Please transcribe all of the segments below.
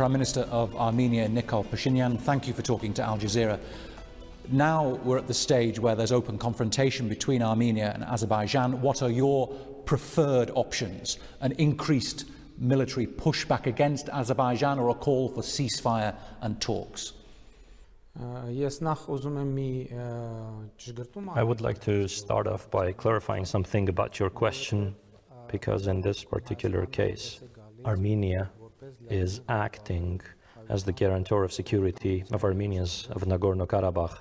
Prime Minister of Armenia, Nikol Phashinyan, thank you for talking to Ալ Ջազիրա. Now we're at the stage where there's open confrontation between Armenia and Azerbaijan. What are your preferred options? An increased military pushback against Azerbaijan or a call for ceasefire and talks? I would like to start off by clarifying something about your question, because in this particular case, Armenia is acting as the guarantor of security of Armenians of Nagorno-Karabakh,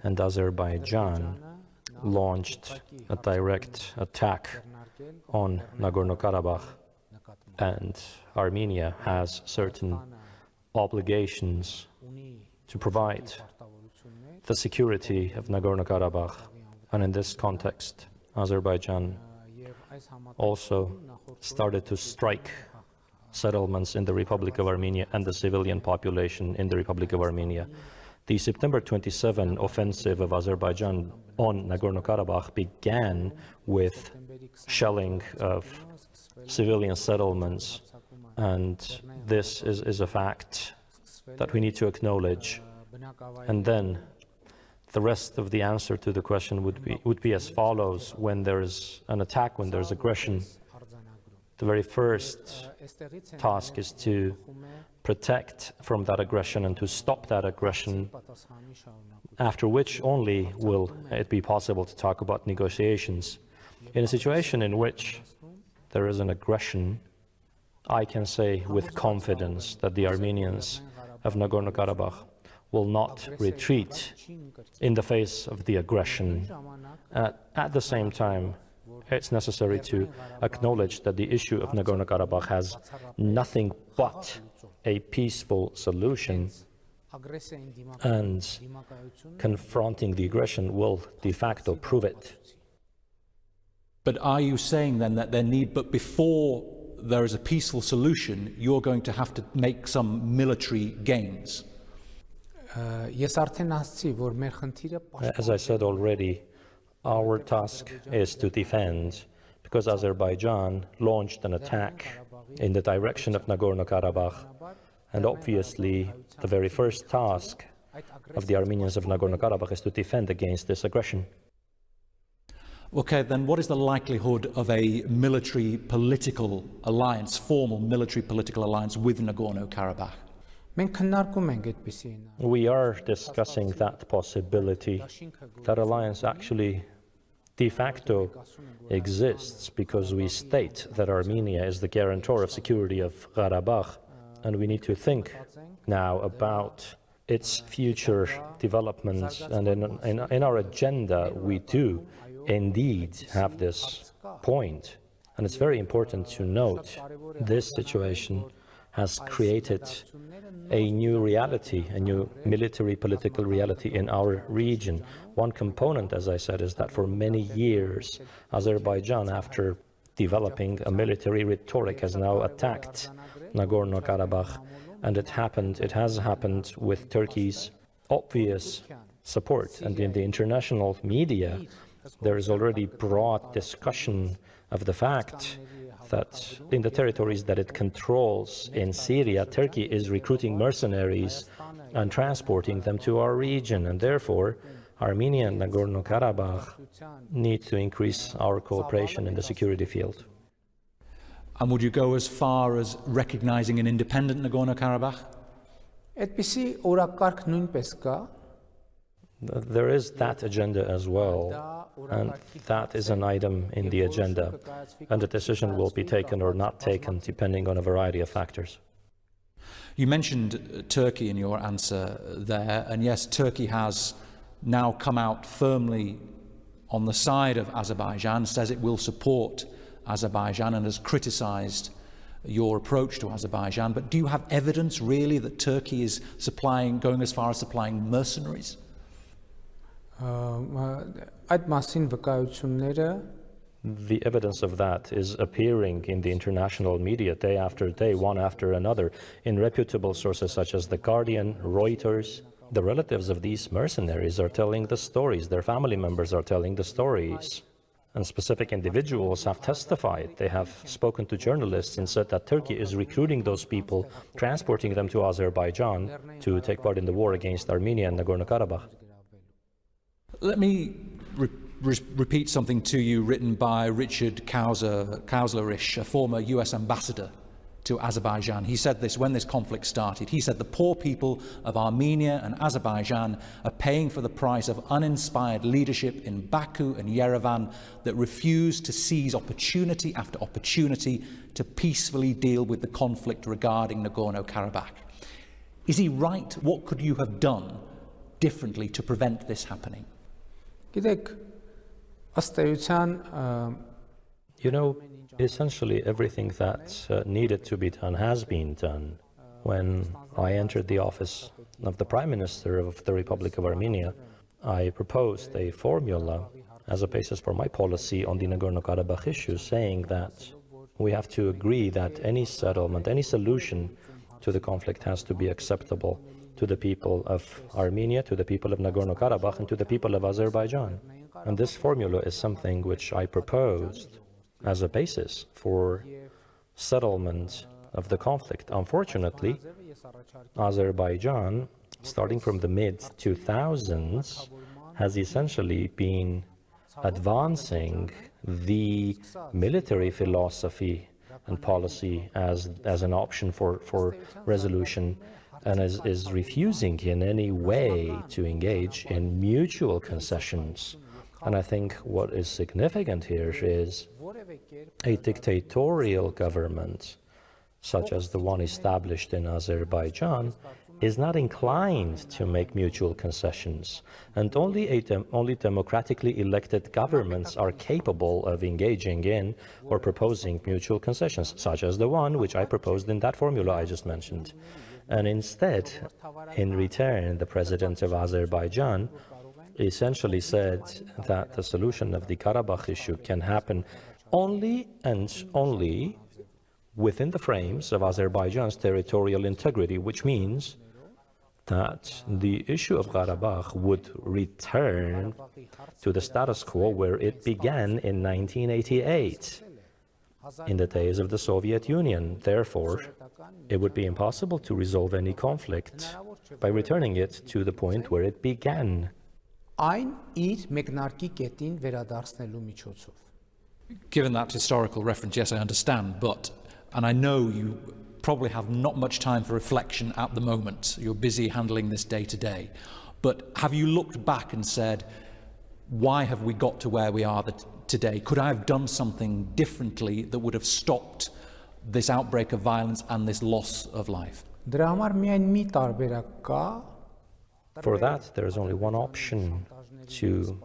and Azerbaijan launched a direct attack on Nagorno-Karabakh, and Armenia has certain obligations to provide the security of Nagorno-Karabakh, and in this context, Azerbaijan also started to strike settlements in the Republic of Armenia and the civilian population in the Republic of Armenia. The September 27 offensive of Azerbaijan on Nagorno-Karabakh began with shelling of civilian settlements, and this is a fact that we need to acknowledge. And then the rest of the answer to the question would be as follows. When there's an attack, when there's aggression, the very first task is to protect from that aggression and to stop that aggression, after which only will it be possible to talk about negotiations. In a situation in which there is an aggression, I can say with confidence that the Armenians of Nagorno-Karabakh will not retreat in the face of the aggression. At the same time, it's necessary to acknowledge that the issue of Nagorno-Karabakh has nothing but a peaceful solution, and confronting the aggression will de facto prove it. But are you saying then that but before there is a peaceful solution, you're going to have to make some military gains? As I said already, our task is to defend, because Azerbaijan launched an attack in the direction of Nagorno-Karabakh, and obviously the very first task of the Armenians of Nagorno-Karabakh is to defend against this aggression. Okay, then what is the likelihood of a military political alliance, formal military political alliance with Nagorno-Karabakh? We are discussing that possibility. That alliance actually de facto exists because we state that Armenia is the guarantor of security of Karabakh, and we need to think now about its future developments. And in our agenda, we do indeed have this point. And it's very important to note this situation has created a new reality, a new military political reality in our region. One component, as I said, is that for many years, Azerbaijan, after developing a military rhetoric, has now attacked Nagorno-Karabakh, and it has happened with Turkey's obvious support. And in the international media, there is already broad discussion of the fact that in the territories that it controls in Syria, Turkey is recruiting mercenaries and transporting them to our region, and therefore Armenia and Nagorno-Karabakh need to increase our cooperation in the security field. And would you go as far as recognizing an independent Nagorno-Karabakh? There is that agenda as well, and that is an item in the agenda, and a decision will be taken or not taken depending on a variety of factors. You mentioned Turkey in your answer there, and yes, Turkey has now come out firmly on the side of Azerbaijan, says it will support Azerbaijan, and has criticized your approach to Azerbaijan. But do you have evidence really that Turkey is going as far as supplying mercenaries? The evidence of that is appearing in the international media day after day, one after another, in reputable sources such as The Guardian, Reuters. The relatives of these mercenaries are telling the stories, their family members are telling the stories. And specific individuals have testified. They have spoken to journalists and said that Turkey is recruiting those people, transporting them to Azerbaijan to take part in the war against Armenia and Nagorno-Karabakh. Let me repeat something to you written by Richard Kauslerich, a former US ambassador to Azerbaijan. He said this when this conflict started. He said the poor people of Armenia and Azerbaijan are paying for the price of uninspired leadership in Baku and Yerevan that refuse to seize opportunity after opportunity to peacefully deal with the conflict regarding Nagorno-Karabakh. Is he right? What could you have done differently to prevent this happening? You know, essentially everything that needed to be done has been done. When I entered the office of the Prime Minister of the Republic of Armenia, I proposed a formula as a basis for my policy on the Nagorno-Karabakh issue, saying that we have to agree that any settlement, any solution to the conflict has to be acceptable to the people of Armenia, to the people of Nagorno-Karabakh, and to the people of Azerbaijan. And this formula is something which I proposed as a basis for settlement of the conflict. Unfortunately, Azerbaijan, starting from the mid-2000s, has essentially been advancing the military philosophy and policy as an option for resolution, and is refusing in any way to engage in mutual concessions. And I think what is significant here is a dictatorial government, such as the one established in Azerbaijan, is not inclined to make mutual concessions, and only democratically elected governments are capable of engaging in or proposing mutual concessions, such as the one which I proposed in that formula I just mentioned. And instead, in return, the president of Azerbaijan essentially said that the solution of the Karabakh issue can happen only and only within the frames of Azerbaijan's territorial integrity, which means that the issue of Karabakh would return to the status quo where it began in 1988, in the days of the Soviet Union. Therefore, it would be impossible to resolve any conflict by returning it to the point where it began. Given that historical reference, yes, I understand, and I know you probably have not much time for reflection at the moment. You're busy handling this day to day. But have you looked back and said, why have we got to where we are today? Could I have done something differently that would have stopped this outbreak of violence and this loss of life? For that, there is only one option: to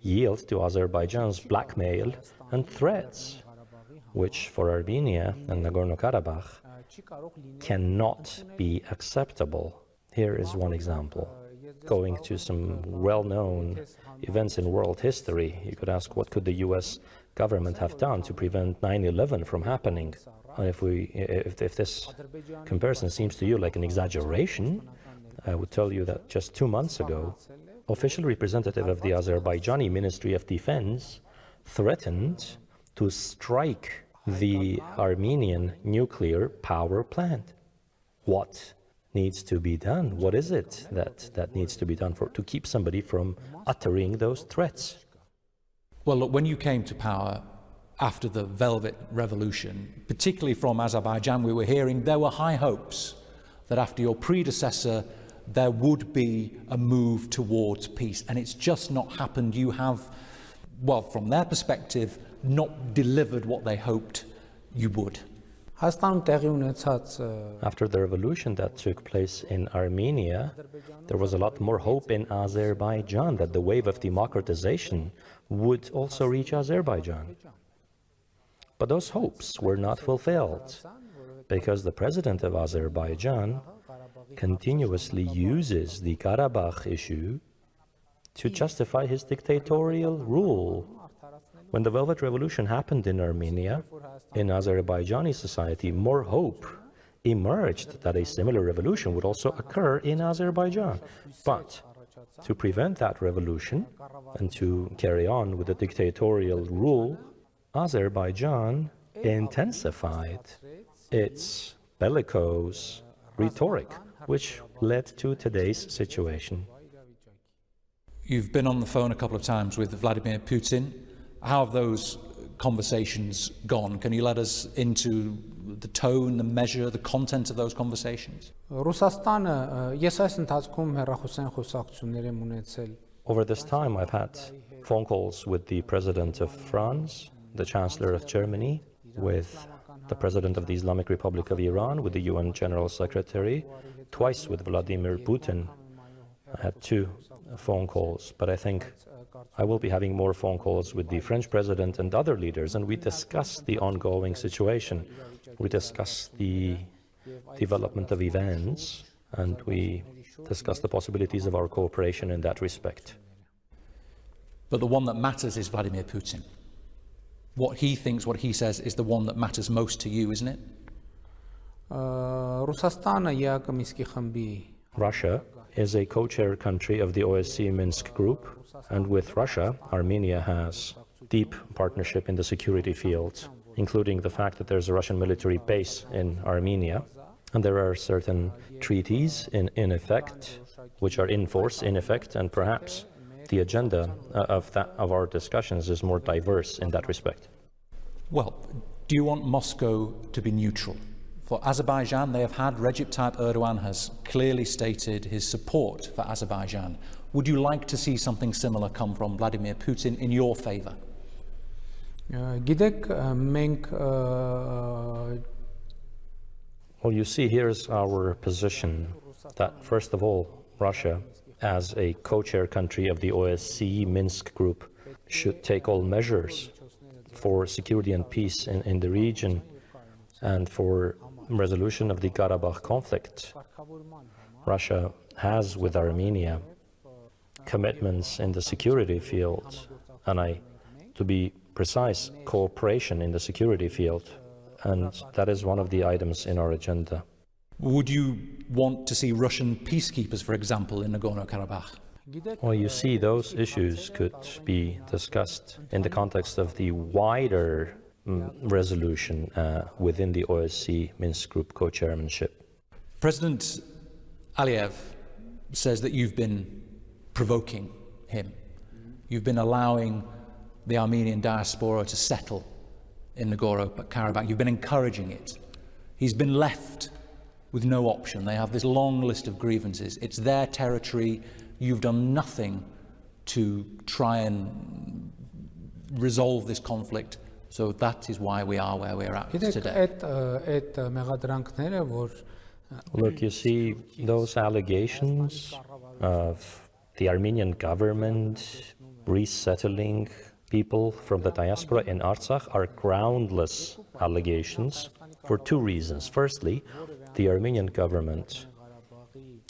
yield to Azerbaijan's blackmail and threats, which for Armenia and Nagorno-Karabakh cannot be acceptable. Here is one example. Going to some well-known events in world history, you could ask, what could the US government have done to prevent 9/11 from happening? And if this comparison seems to you like an exaggeration, I would tell you that just 2 months ago, official representative of the Azerbaijani Ministry of Defense threatened to strike the Armenian nuclear power plant. What needs to be done? What is it that needs to be done to keep somebody from uttering those threats? Well, look, when you came to power after the Velvet Revolution, particularly from Azerbaijan, we were hearing there were high hopes that after your predecessor there would be a move towards peace, and it's just not happened. You have, well, from their perspective, not delivered what they hoped you would. After the revolution that took place in Armenia, there was a lot more hope in Azerbaijan that the wave of democratization would also reach Azerbaijan. But those hopes were not fulfilled, because the president of Azerbaijan continuously uses the Karabakh issue to justify his dictatorial rule. When the Velvet Revolution happened in Armenia, in Azerbaijani society, more hope emerged that a similar revolution would also occur in Azerbaijan. But To prevent that revolution and to carry on with the dictatorial rule, Azerbaijan intensified its bellicose rhetoric, which led to today's situation. You've been on the phone a couple of times with Vladimir Putin. How have those conversations gone? Can you let us into the tone, the measure, the content of those conversations? Ռուսաստանը ես այս ընթացքում հեռախոսային խոսակցություններ եմ ունեցել Over this time, I've had phone calls with the President of France, the Chancellor of Germany, with the President of the Islamic Republic of Iran, with the UN General Secretary, twice with Vladimir Putin. I had 2 phone calls, but I think I will be having more phone calls with the French President and other leaders, and we discuss the ongoing situation. We discuss the development of events, and we discuss the possibilities of our cooperation in that respect. But the one that matters is Vladimir Putin. What he thinks, what he says, is the one that matters most to you, isn't it? Ռուսաստանը ԵԱԿ Մինսկի խմբի Russia is a co-chair country of the OSCE Minsk group, and with Russia, Armenia has deep partnership in the security field, including the fact that there's a Russian military base in Armenia, and there are certain treaties in effect, which are in force, in effect, and perhaps the agenda of our discussions is more diverse in that respect. Well, do you want Moscow to be neutral? For Azerbaijan, they have had Recep Tayyip Erdogan has clearly stated his support for Azerbaijan. Would you like to see something similar come from Vladimir Putin in your favor? Գիտեք մենք Well, you see, here's our position that, first of all, Russia, as a co-chair country of the OSCE Minsk group, should take all measures for security and peace in the region and for resolution of the Karabakh conflict. Russia has, with Armenia, commitments in the security field, and to be precise, cooperation in the security field, and that is one of the items in our agenda. Would you want to see Russian peacekeepers, for example, in Nagorno-Karabakh? Well, you see, those issues could be discussed in the context of the wider resolution within the OSCE Minsk Group co-chairmanship. President Aliyev says that you've been provoking him. You've been allowing the Armenian diaspora to settle in Nagorno-Karabakh. You've been encouraging it. He's been left with no option. They have this long list of grievances. It's their territory. You've done nothing to try and resolve this conflict. So that is why we are where we're at today. Look, you see, those allegations of the Armenian government resettling people from the diaspora in Artsakh are groundless allegations for 2 reasons. Firstly, the Armenian government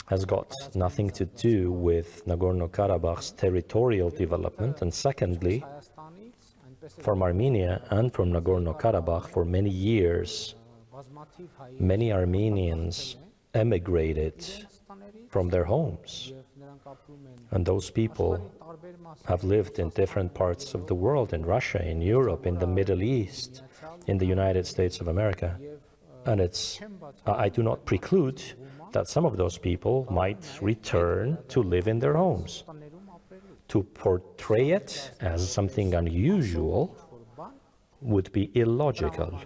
has got nothing to do with Nagorno-Karabakh's territorial development, and secondly, from Armenia and from Nagorno-Karabakh for many years, many Armenians emigrated from their homes, and those people have lived in different parts of the world, in Russia, in Europe, in the Middle East, in the United States of America. And I do not preclude that some of those people might return to live in their homes. To portray it as something unusual would be illogical.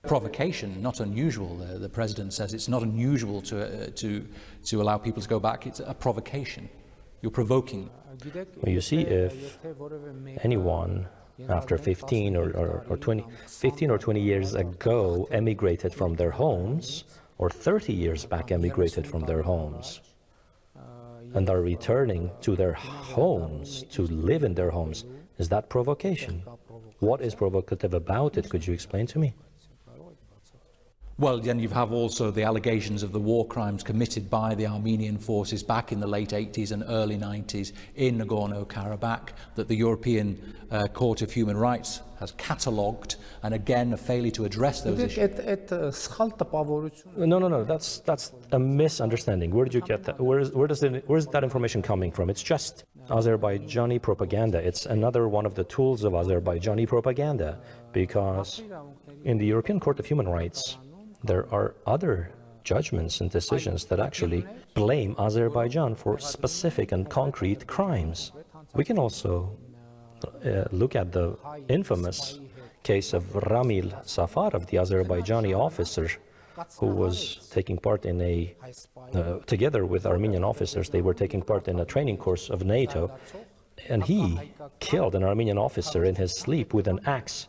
Provocation, not unusual. The president says it's not unusual to allow people to go back. It's a provocation. You're provoking. Well, you see, if anyone after 15 or 20 years ago emigrated from their homes, or 30 years back emigrated from their homes, and are returning to their homes to live in their homes, is that provocation? What is provocative about it? Could you explain to me? Well, then you have also the allegations of the war crimes committed by the Armenian forces back in the late 80s and early 90s in Nagorno-Karabakh that the European Court of Human Rights has catalogued, and again a failure to address those issues. No, that's a misunderstanding. Where did you get that? Where is that information coming from? It's just Azerbaijani propaganda. It's another one of the tools of Azerbaijani propaganda, because in the European Court of Human Rights, there are other judgments and decisions that actually blame Azerbaijan for specific and concrete crimes. We can also look at the infamous case of Ramil Safarov, the Azerbaijani officer who was taking part in a, together with Armenian officers, they were taking part in a training course of NATO, and he killed an Armenian officer in his sleep with an axe.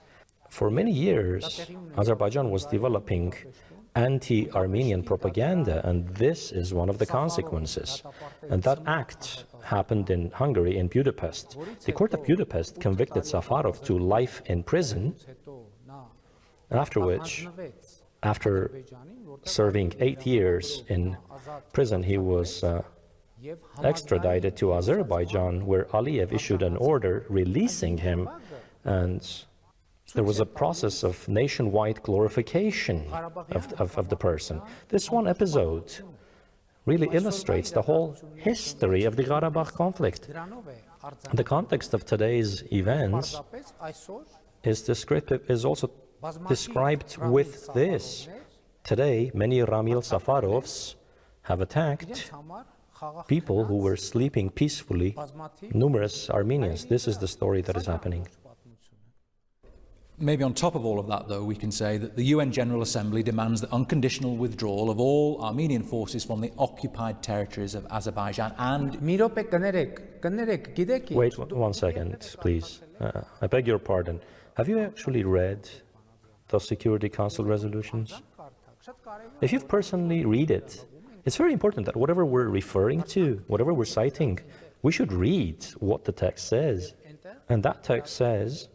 For many years, Azerbaijan was developing anti-Armenian propaganda, and this is one of the consequences. And that act happened in Hungary, in Budapest. The court of Budapest convicted Safarov to life in prison, after which, after serving 8 years in prison, he was extradited to Azerbaijan, where Aliyev issued an order releasing him, and there was a process of nationwide glorification of the person. This one episode really illustrates the whole history of the Karabakh conflict. The context of today's events is also described with this. Today, many Ramil Safarovs have attacked people who were sleeping peacefully, numerous Armenians. This is the story that is happening. Maybe on top of all of that, though, we can say that the UN General Assembly demands the unconditional withdrawal of all Armenian forces from the occupied territories of Azerbaijan and... Wait 1 second, please. I beg your pardon. Have you actually read the Security Council resolutions? If you've personally read it, it's very important that whatever we're referring to, whatever we're citing, we should read what the text says. And that text says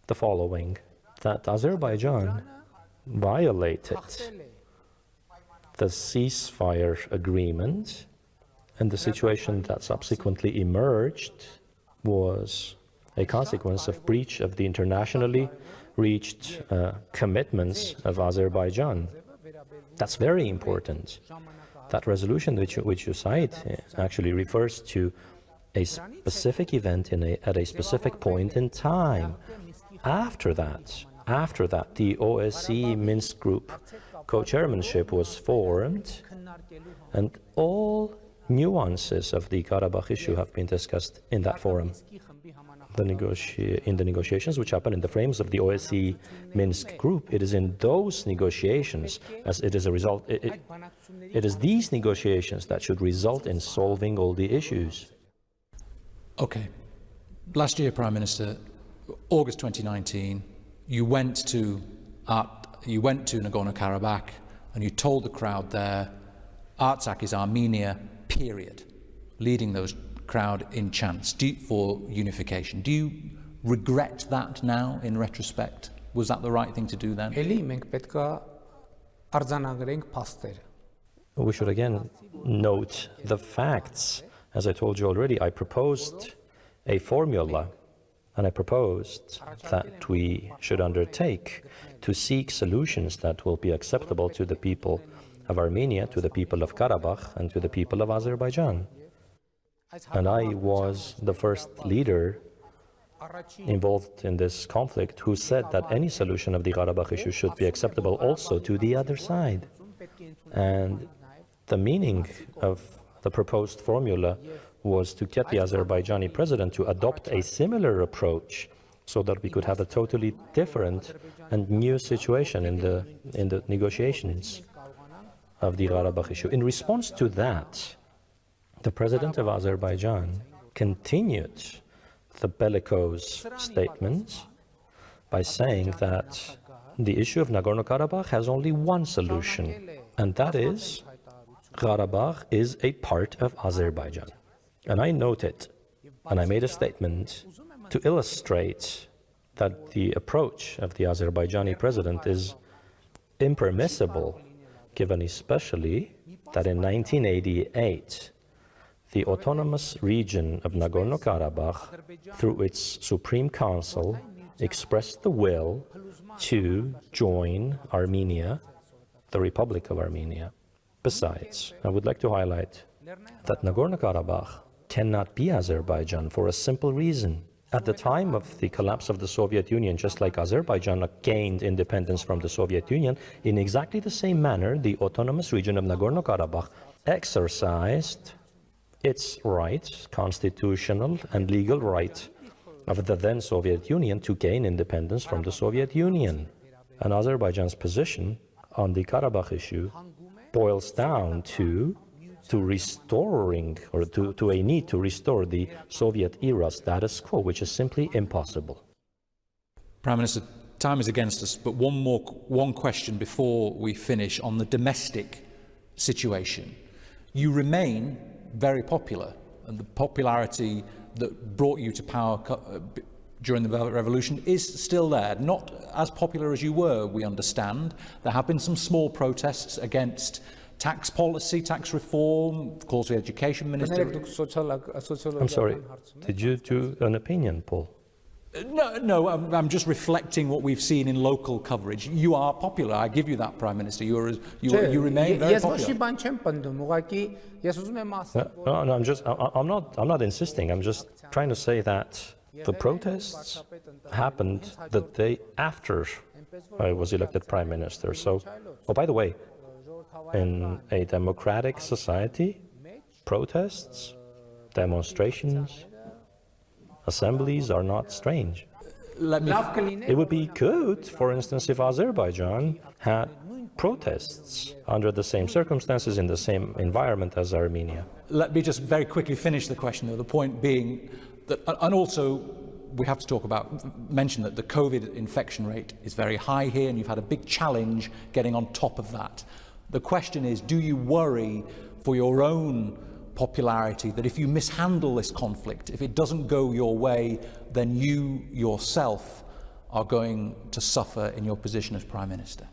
the following: that Azerbaijan violated the ceasefire agreement, and the situation that subsequently emerged was a consequence of breach of the internationally reached commitments of Azerbaijan. That's very important. That resolution which you cite actually refers to a specific event at a specific point in time. After that, the OSCE Minsk Group co-chairmanship was formed, and all nuances of the Karabakh issue have been discussed in that forum. In the negotiations which happen in the frames of the OSCE Minsk Group, it is in those negotiations, as it is a result, it is these negotiations that should result in solving all the issues. Okay. Last year, Prime Minister, August 2019, you went to Nagorno-Karabakh and you told the crowd there, Artsakh is Armenia, period, leading those crowd in chants for unification. Do you regret that now in retrospect? Was that the right thing to do then? We should again note the facts. As I told you already, I proposed a formula, and I proposed that we should undertake to seek solutions that will be acceptable to the people of Armenia, to the people of Karabakh, and to the people of Azerbaijan. And I was the first leader involved in this conflict who said that any solution of the Karabakh issue should be acceptable also to the other side. And the meaning of the proposed formula was to get the Azerbaijani president to adopt a similar approach so that we could have a totally different and new situation in the negotiations of the Karabakh issue. In response to that, the president of Azerbaijan continued the bellicose statement by saying that the issue of Nagorno-Karabakh has only one solution, and that is Karabakh is a part of Azerbaijan. And I noted, and I made a statement to illustrate that the approach of the Azerbaijani president is impermissible given especially that in 1988, the autonomous region of Nagorno-Karabakh, through its Supreme Council, expressed the will to join Armenia, the Republic of Armenia. Besides, I would like to highlight that Nagorno-Karabakh cannot be Azerbaijan for a simple reason. At the time of the collapse of the Soviet Union, just like Azerbaijan gained independence from the Soviet Union, in exactly the same manner, the autonomous region of Nagorno-Karabakh exercised its rights, constitutional and legal right of the then Soviet Union to gain independence from the Soviet Union. And Azerbaijan's position on the Karabakh issue boils down to restoring, or to a need to restore the Soviet-era status quo, which is simply impossible. Prime Minister, time is against us, but one question before we finish on the domestic situation. You remain very popular, and the popularity that brought you to power during the revolution is still there. Not as popular as you were, we understand. There have been some small protests against tax policy, tax reform, calls for the education minister. I'm sorry, did you do an opinion poll? No, I'm just reflecting what we've seen in local coverage. You are popular, I give you that, Prime Minister. You remain very popular. No, I'm not insisting. I'm just trying to say that the protests happened the day after I was elected Prime Minister. So, oh, by the way, in a democratic society, protests, demonstrations, assemblies are not strange. It would be good, for instance, if Azerbaijan had protests under the same circumstances in the same environment as Armenia. Let me just very quickly finish the question, though, the point being that, and also we have to mention that the COVID infection rate is very high here, and you've had a big challenge getting on top of that. The question is, do you worry for your own popularity that if you mishandle this conflict, if it doesn't go your way, then you yourself are going to suffer in your position as Prime Minister?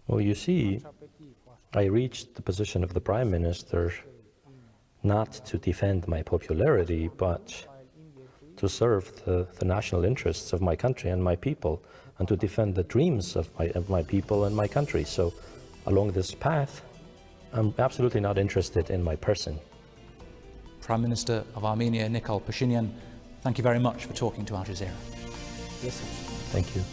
Well, you see, I reached the position of the Prime Minister not to defend my popularity, but to serve the national interests of my country and my people, and to defend the dreams of my people and my country. So, along this path, I'm absolutely not interested in my person. Prime Minister of Armenia, Nikol Phashinyan, thank you very much for talking to Al Jazeera. Yes, sir. Thank you.